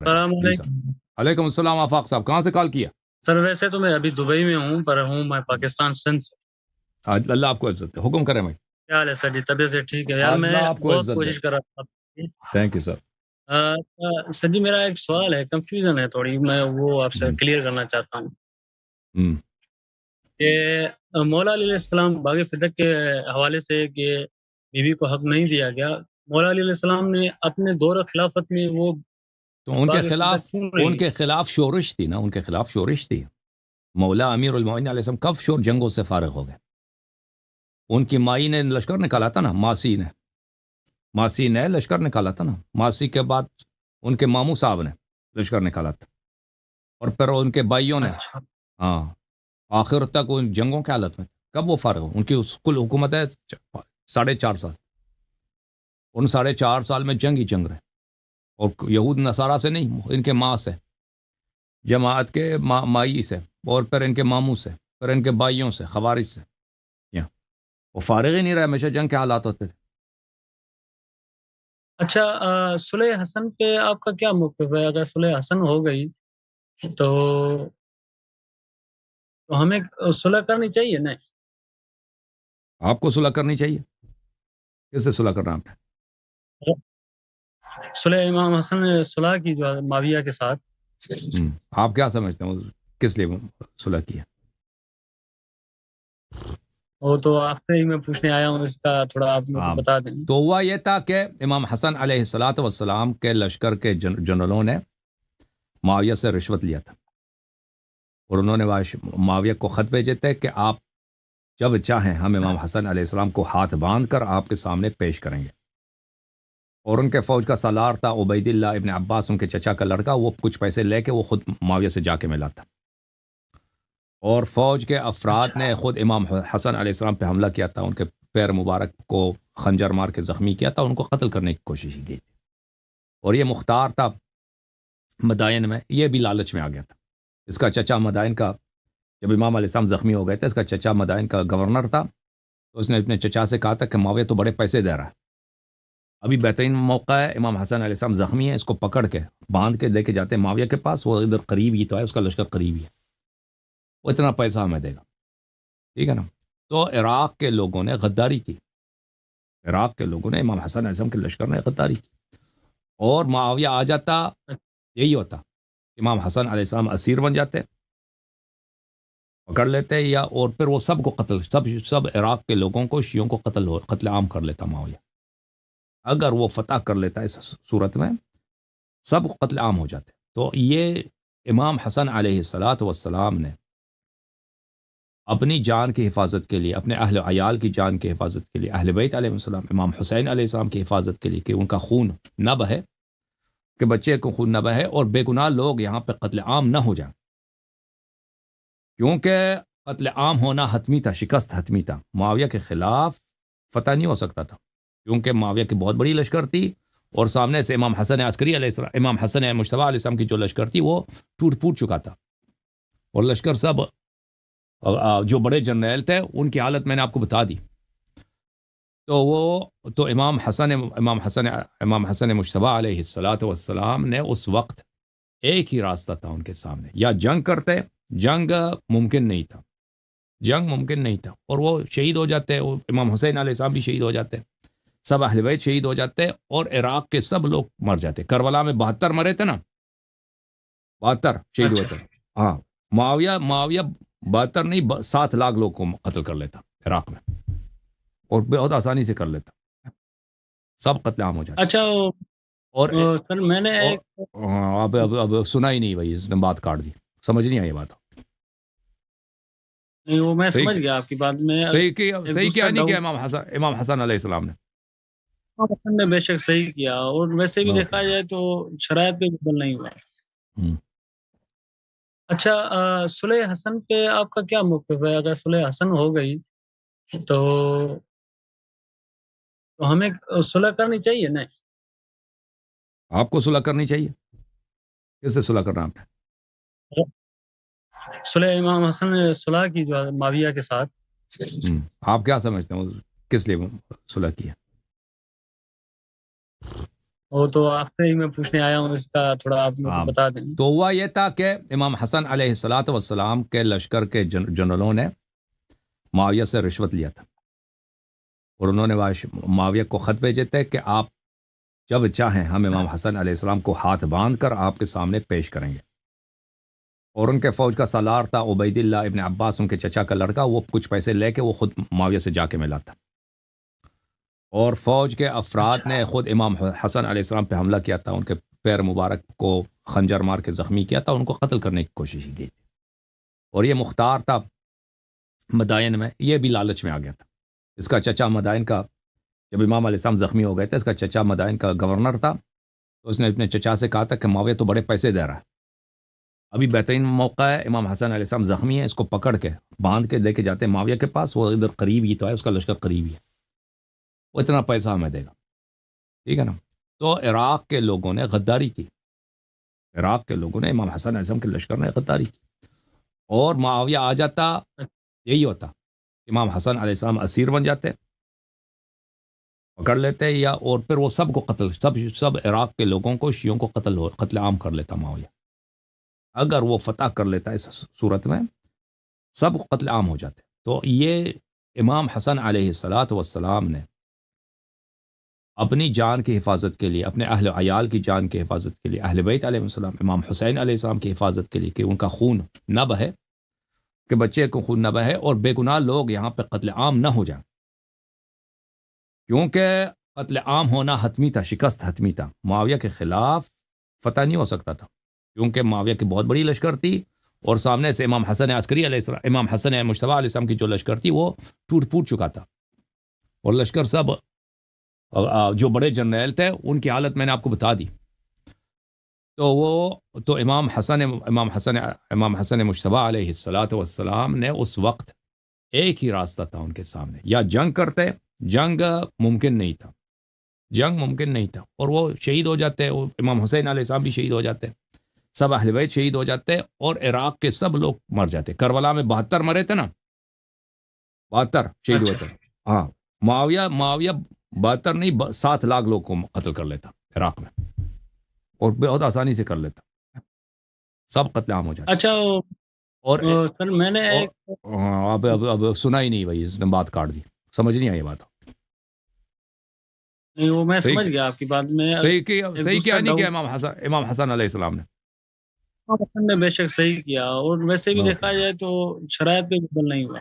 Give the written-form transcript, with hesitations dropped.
السلام جی سر، علیکم علیکم السلام آفاق صاحب، کہاں سے کال کیا؟ سر، ویسے تو میں ابھی دبئی میں ہوں، پر ہوں میں پاکستان سندھ سے۔ اللہ آپ کو عزت دے، حکم کریں بھائی۔ کیا حال ہے سر جی؟ طبیعت سے ٹھیک ہے؟ یار میں اللہ آپ کو بہت عزت دے، کوشش کر رہا تھا۔ Thank you sir. سر جی میرا ایک سوال ہے، کنفیوژن ہے تھوڑی، میں وہ آپ سے کلیئر کرنا چاہتا ہوں ہوں کہ مولا علیہ السلام باغ فدق کے حوالے سے کہ بیوی کو حق نہیں دیا گیا، مولا علیہ السلام نے اپنے دور خلافت میں وہ تو ان کے باغ خلاف فدق کیوں نہیں ان کے لیا؟ خلاف شورش تھی نا، ان کے خلاف شورش تھی۔ مولا امیر المومنین علیہ السلام کب جنگوں سے فارغ ہو گئے؟ ان کی مائی نے لشکر نکالا تھا نا، ماسی نے لشکر نکالا تھا نا، ماسی کے بعد ان کے ماموں صاحب نے لشکر نکالا تھا، اور پھر ان کے بھائیوں نے۔ اچھا ہاں، آخر تک ان جنگوں کے حالت میں کب وہ فارغ ہو؟ ان کی کل حکومت ہے 4.5 سال، ان 4.5 سال میں جنگ ہی جنگ رہے، اور یہود نصارہ سے نہیں، ان کے ماں سے، جماعت کے مائی سے، اور پھر ان کے ماموں سے، پھر ان کے بھائیوں سے، خوارج سے، یہاں وہ فارغ ہی نہیں رہے، ہمیشہ جنگ کے حالات ہوتے تھے۔ اچھا، صلح حسن پہ آپ کا کیا موقف ہے؟ اگر صلح حسن ہو گئی تو ہمیں صلح کرنی چاہیے نا؟ آپ کو صلح کرنی چاہیے، کس سے صلح کرنا آپ نے؟ صلح امام حسن نے صلح کی جو ہے معاویہ کے ساتھ۔ آپ کیا سمجھتے ہیں وہ کس لیے صلح کیا؟ وہ تو آپ سے ہی میں پوچھنے آیا ہوں، اس کا تھوڑا آپ میرے کو ہاں، بتا دیں۔ تو ہوا یہ تھا کہ امام حسن علیہ الصلاۃ والسلام کے لشکر کے جنرلوں نے معاویہ سے رشوت لیا تھا، اور انہوں نے معاویہ کو خط بھیجے تھے کہ آپ جب چاہیں ہم امام حسن علیہ السلام کو ہاتھ باندھ کر آپ کے سامنے پیش کریں گے۔ اور ان کے فوج کا سالار تھا عبید اللہ ابن عباس، ان کے چچا کا لڑکا، وہ کچھ پیسے لے کے وہ خود معاویہ سے جا کے ملا تھا، اور فوج کے افراد اچھا نے خود امام حسن علیہ السلام پہ حملہ کیا تھا، ان کے پیر مبارک کو خنجر مار کے زخمی کیا تھا، ان کو قتل کرنے کی کوشش کی تھی۔ اور یہ مختار تھا مدائن میں، یہ بھی لالچ میں آ گیا تھا۔ اس کا چچا مدائن کا، جب امام علیہ السلام زخمی ہو گئے تھے، اس کا چچا مدائن کا گورنر تھا، تو اس نے اپنے چچا سے کہا تھا کہ معاویہ تو بڑے پیسے دے رہا ہے، ابھی بہترین موقع ہے، امام حسن علیہ السلام زخمی ہے، اس کو پکڑ کے باندھ کے لے کے جاتے ہیں معاویہ کے پاس، وہ ادھر قریب ہی تو ہے، اس کا لشکر قریب ہی ہے، وہ اتنا پیسہ ہمیں دے گا، ٹھیک ہے نا؟ تو عراق کے لوگوں نے غداری کی، عراق کے لوگوں نے امام حسن علیہ السلام کے لشکر نے غداری کی، اور معاویہ آ جاتا، یہی ہوتا، امام حسن علیہ السلام اسیر بن جاتے، پکڑ لیتے، یا اور پھر وہ سب کو قتل، سب عراق کے لوگوں کو، شیعوں کو قتل عام کر لیتا معاویہ۔ اگر وہ فتح کر لیتا اس صورت میں، سب قتل عام ہو جاتے۔ تو یہ امام حسن علیہ الصلاۃ والسلام نے اپنی جان کی حفاظت کے لیے، اپنے اہل عیال کی جان کی حفاظت کے لیے، اہل بیت علیہ السلام، امام حسین علیہ السلام کی حفاظت کے لیے، کہ ان کا خون نہ بہے، کہ بچے کو خون نہ بہے اور بے گناہ لوگ یہاں پہ قتل عام نہ ہو جائیں، کیونکہ قتل عام ہونا حتمی تھا، شکست حتمی تھا، معاویہ کے خلاف فتح نہیں ہو سکتا تھا، کیونکہ معاویہ کی بہت بڑی لشکر تھی، اور سامنے سے امام حسن عسکری علیہ السلام، امام حسن مجتبی علیہ السلام کی جو لشکر تھی وہ ٹوٹ پھوٹ چکا تھا، اور لشکر سب جو بڑے جرنیل تھے ان کی حالت میں نے آپ کو بتا دی۔ تو امام حسن مجتبی علیہ الصلاۃ والسلام نے اس وقت ایک ہی راستہ تھا ان کے سامنے، یا جنگ کرتے، جنگ ممکن نہیں تھا، جنگ ممکن نہیں تھا، اور وہ شہید ہو جاتے، امام حسین علیہ السلام بھی شہید ہو جاتے، سب اہل بیت شہید ہو جاتے، اور عراق کے سب لوگ مر جاتے۔ کربلا میں 72 مرے تھے نا، 72 شہید ہوئے اچھا تھے۔ ہاں، معاویہ 72 نہیں 7 لاکھ لوگ کو قتل کر لیتا عراق میں، اور بہت آسانی سے کر لیتا، سب قتل عام ہو جاتے۔ اچھا اور سر میں نے ایک اب سنا ہی نہیں بھائی، اس نے بات کاٹ دی، سمجھ نہیں آئی بات۔ نہیں، وہ میں صحیح سمجھ گیا آپ کی بات میں۔ ایک صحیح دوسرا کیا نہیں کیا ڈاؤٹ، امام حسن علیہ السلام نے؟ امام حسن نے بے شک صحیح کیا، اور ویسے بھی اوکے۔ دیکھا جائے تو شرائط پہ بدل نہیں ہوا۔ اچھا، صلح حسن پہ آپ کا کیا موقف ہے؟ اگر صلح حسن ہو گئی تو ہمیں صلح کرنی چاہیے نا؟ آپ کو صلح کرنی چاہیے، کس سے صلح کرنا آپ نے؟ صلح امام حسن نے صلح کی جو ہے معاویہ کے ساتھ۔ آپ کیا سمجھتے ہیں وہ کس لیے صلح کیا؟ وہ تو آپ سے ہی میں پوچھنے آیا ہوں، اس کا تھوڑا آپ میرے کو ہاں، بتا دیں۔ تو ہوا یہ تھا کہ امام حسن علیہ الصلاۃ والسلام کے لشکر کے جنرلوں نے معاویہ سے رشوت لیا تھا، اور انہوں نے معاویہ کو خط بھیجے تھے کہ آپ جب چاہیں ہم امام حسن علیہ السلام کو ہاتھ باندھ کر آپ کے سامنے پیش کریں گے۔ اور ان کے فوج کا سالار تھا عبید اللہ ابن عباس، ان کے چچا کا لڑکا، وہ کچھ پیسے لے کے وہ خود معاویہ سے جا کے ملا تھا، اور فوج کے افراد اچھا نے خود امام حسن علیہ السلام پہ حملہ کیا تھا، ان کے پیر مبارک کو خنجر مار کے زخمی کیا تھا، ان کو قتل کرنے کی کوشش کی تھی۔ اور یہ مختار تھا مدائن میں، یہ بھی لالچ میں آ گیا تھا۔ اس کا چچا مدائن کا، جب امام علیہ السلام زخمی ہو گئے تھے، اس کا چچا مدائن کا گورنر تھا، تو اس نے اپنے چچا سے کہا تھا کہ معاویہ تو بڑے پیسے دے رہا ہے، ابھی بہترین موقع ہے، امام حسن علیہ السلام زخمی ہے، اس کو پکڑ کے باندھ کے لے کے جاتے ہیں معاویہ کے پاس، وہ ادھر قریب ہی تو ہے، اس کا لشکر قریب ہی ہے، وہ اتنا پیسہ ہمیں دے گا، ٹھیک ہے نا۔ تو عراق کے لوگوں نے غداری کی، عراق کے لوگوں نے امام حسن علیہ السلام کے لشکر نے غداری کی، اور معاویہ آ جاتا، یہی ہوتا، امام حسن علیہ السلام اسیر بن جاتے، پکڑ لیتے، یا اور پھر وہ سب کو قتل، سب عراق کے لوگوں کو، شیعوں کو قتل عام کر لیتا معاویہ۔ اگر وہ فتح کر لیتا اس صورت میں، سب قتل عام ہو جاتے۔ تو یہ امام حسن علیہ الصلاۃ والسلام نے اپنی جان کی حفاظت کے لیے، اپنے اہل عیال کی جان کی حفاظت کے لیے، اہل بیت علیہ السلام، امام حسین علیہ السلام کی حفاظت کے لیے، کہ ان کا خون نہ بہے، کہ بچے کو خون نہ بہے اور بے گناہ لوگ یہاں پہ قتل عام نہ ہو جائیں، کیونکہ قتل عام ہونا حتمی تھا، شکست حتمی تھا، معاویہ کے خلاف فتح نہیں ہو سکتا تھا، کیونکہ معاویہ کی بہت بڑی لشکر تھی، اور سامنے سے امام حسن عسکری علیہ السلام، امام حسن مجتبی علیہ السلام کی جو لشکر تھی وہ ٹوٹ پھوٹ چکا تھا، اور لشکر سب جو بڑے جرنیل تھے ان کی حالت میں نے آپ کو بتا دی۔ تو امام حسن مجتبی علیہ الصلاۃ والسلام نے اس وقت ایک ہی راستہ تھا ان کے سامنے، یا جنگ کرتے، جنگ ممکن نہیں تھا، جنگ ممکن نہیں تھا، اور وہ شہید ہو جاتے، امام حسین علیہ السلام بھی شہید ہو جاتے، سب اہل بیت شہید ہو جاتے، اور عراق کے سب لوگ مر جاتے۔ کربلا میں 72 مرے تھے نا، 72 شہید ہوئے تھے۔ ہاں، معاویہ 72 نہیں 7 لاکھ لوگ کو قتل کر لیتا عراق میں، اور بہت آسانی سے کر لیتا، سب قتل عام ہو جاتے۔ اچھا اور سر میں نے ایک اب سنا ہی نہیں بھائی، اس نے بات کاٹ دی، سمجھ نہیں آئی بات۔ نہیں، وہ میں صحیح سمجھ گیا آپ کی بات میں۔ صحیح دوسرا کیا نہیں کیا ڈاؤٹ، امام حسن علیہ السلام نے؟ حسن نے بے شک صحیح کیا، اور ویسے بھی دیکھا اوکے، جائے تو شرائط پہ بدل نہیں ہوا۔